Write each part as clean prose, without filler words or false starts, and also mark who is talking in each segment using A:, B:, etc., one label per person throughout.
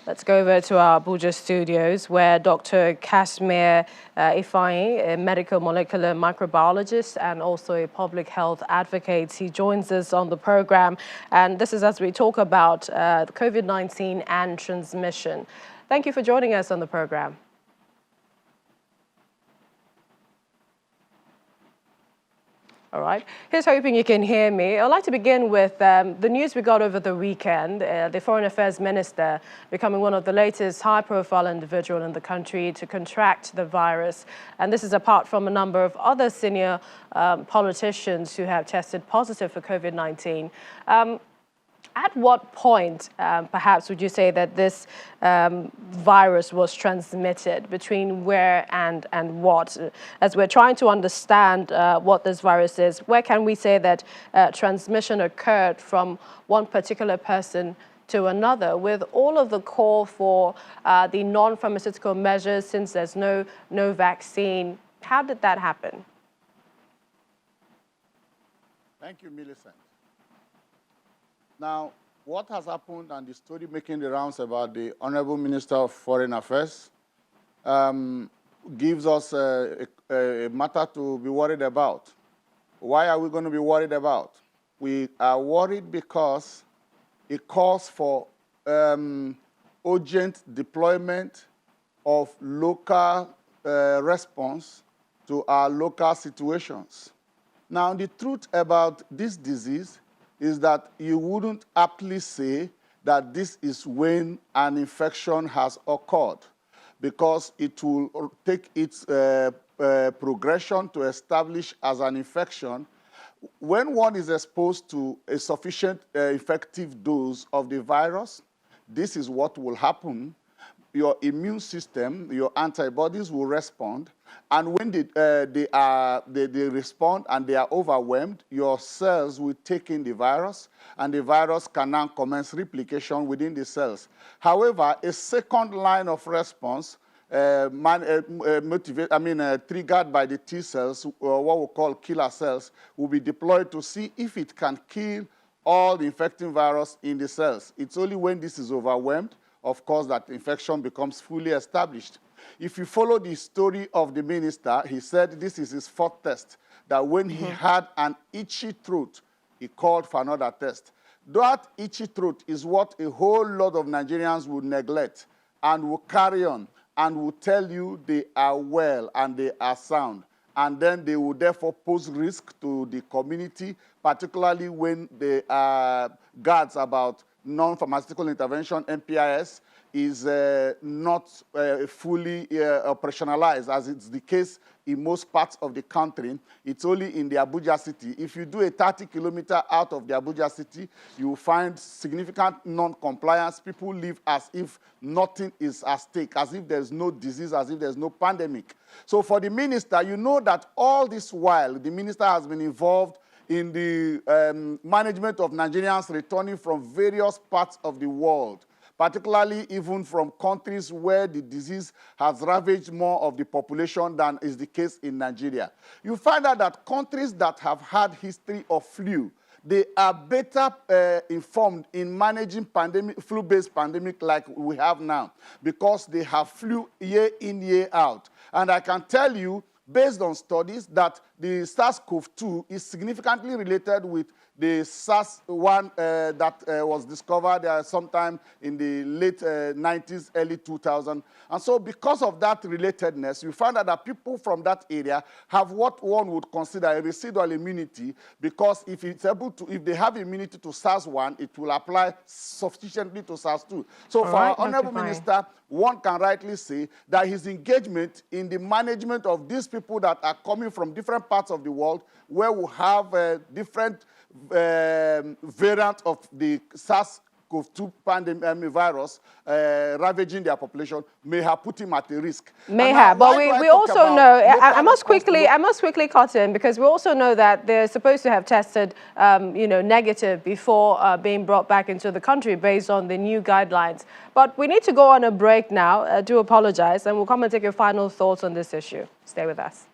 A: Let's go over to our Abuja studios where Dr. Kashmir Ifeanyi, a medical molecular microbiologist and also a public health advocate, he joins us on the program. And this is as we talk about COVID-19 and transmission. Thank you for joining us on the program. All right. Here's hoping you can hear me. I'd like to begin with the news we got over the weekend. The Foreign Affairs Minister becoming one of the latest high-profile individuals in the country to contract the virus. And this is apart from a number of other senior politicians who have tested positive for COVID-19. At what point, perhaps, would you say that this virus was transmitted, between where and what? As we're trying to understand what this virus is, where can we say that transmission occurred from one particular person to another, with all of the call for the non-pharmaceutical measures, since there's no vaccine? How did that happen?
B: Thank you, Millicent. Now, what has happened, and the story making the rounds about the Honorable Minister of Foreign Affairs gives us a matter to be worried about. Why are we going to be worried about? We are worried because it calls for urgent deployment of local response to our local situations. Now, the truth about this disease is that you wouldn't aptly say that this is when an infection has occurred, because it will take its progression to establish as an infection. When one is exposed to a sufficient effective dose of the virus, this is what will happen. Your immune system, your antibodies will respond, and when they respond and they are overwhelmed, your cells will take in the virus, and the virus can now commence replication within the cells. However, a second line of response, triggered by the T cells, or what we call killer cells, will be deployed to see if it can kill all the infecting virus in the cells. It's only when this is overwhelmed, of course, that infection becomes fully established. If you follow the story of the minister, he said this is his fourth test, that when he had an itchy throat, he called for another test. That itchy throat is what a whole lot of Nigerians would neglect and will carry on and will tell you they are well and they are sound. And then they will therefore pose risk to the community, particularly when they are guards about non-pharmaceutical intervention, NPIS, is not fully operationalized, as it's the case in most parts of the country. It's only in the Abuja city. If you do a 30-kilometer out of the Abuja city, you will find significant non-compliance. People live as if nothing is at stake, as if there's no disease, as if there's no pandemic. So for the minister, you know that all this while, the minister has been involved in the management of Nigerians returning from various parts of the world, particularly even from countries where the disease has ravaged more of the population than is the case in Nigeria. You find out that countries that have had history of flu, they are better informed in managing flu-based pandemic like we have now, because they have flu year in, year out. And I can tell you, based on studies, that the SARS-CoV-2 is significantly related with the SARS-1 that was discovered sometime in the late 90s, early 2000s. And so because of that relatedness, we found out that people from that area have what one would consider a residual immunity, because if they have immunity to SARS-1, it will apply sufficiently to SARS-2. So for our Honorable Minister, one can rightly say that his engagement in the management of these people that are coming from different parts of the world, where we have different variant of the SARS-CoV-2 pandemic virus ravaging their population, may have put him at a risk.
A: May have, but we also know, I must quickly cut in, because we also know that they're supposed to have tested negative before being brought back into the country based on the new guidelines. But we need to go on a break now. I do apologize, and we'll come and take your final thoughts on this issue. Stay with us.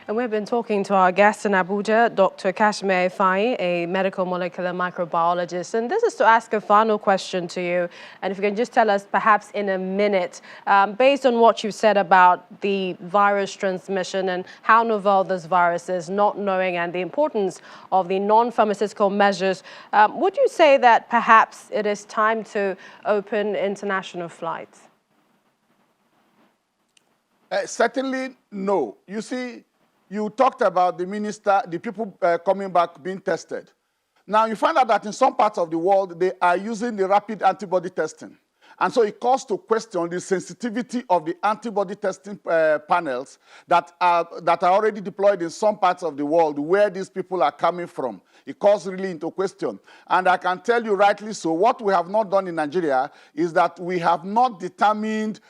A: And we've been talking to our guest in Abuja, Dr. Kashmir Ifeanyi, a medical molecular microbiologist. And this is to ask a final question to you. And if you can just tell us, perhaps in a minute, based on what you've said about the virus transmission and how novel this virus is, not knowing, and the importance of the non-pharmaceutical measures, would you say that perhaps it is time to open international flights?
B: Certainly, no. You see, you talked about the people coming back being tested. Now, you find out that in some parts of the world, they are using the rapid antibody testing. And so it calls to question the sensitivity of the antibody testing panels that are already deployed in some parts of the world where these people are coming from. It calls really into question. And I can tell you rightly so, what we have not done in Nigeria is that we have not determined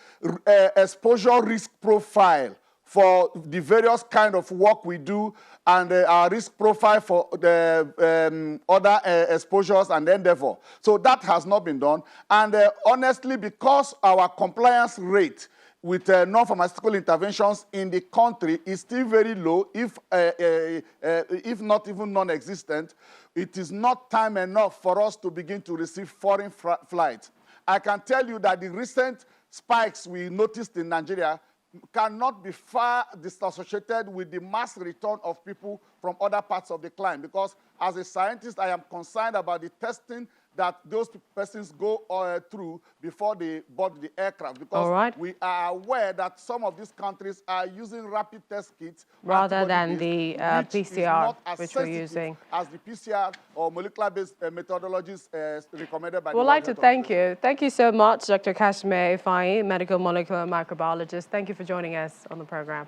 B: exposure risk profile for the various kind of work we do, and our risk profile for the other exposures and endeavor. So that has not been done. And honestly, because our compliance rate with non-pharmaceutical interventions in the country is still very low, if not even non-existent, it is not time enough for us to begin to receive foreign flights. I can tell you that the recent spikes we noticed in Nigeria cannot be far disassociated with the mass return of people from other parts of the climate, because as a scientist, I am concerned about the testing that those persons go through before they board the aircraft, because we are aware that some of these countries are using rapid test kits
A: rather than the PCR, which we're using,
B: as the PCR or molecular-based methodologies recommended by the
A: We'd like to thank you. Thank you so much, Dr. Kashmir Ifeanyi, medical molecular microbiologist. Thank you for joining us on the program.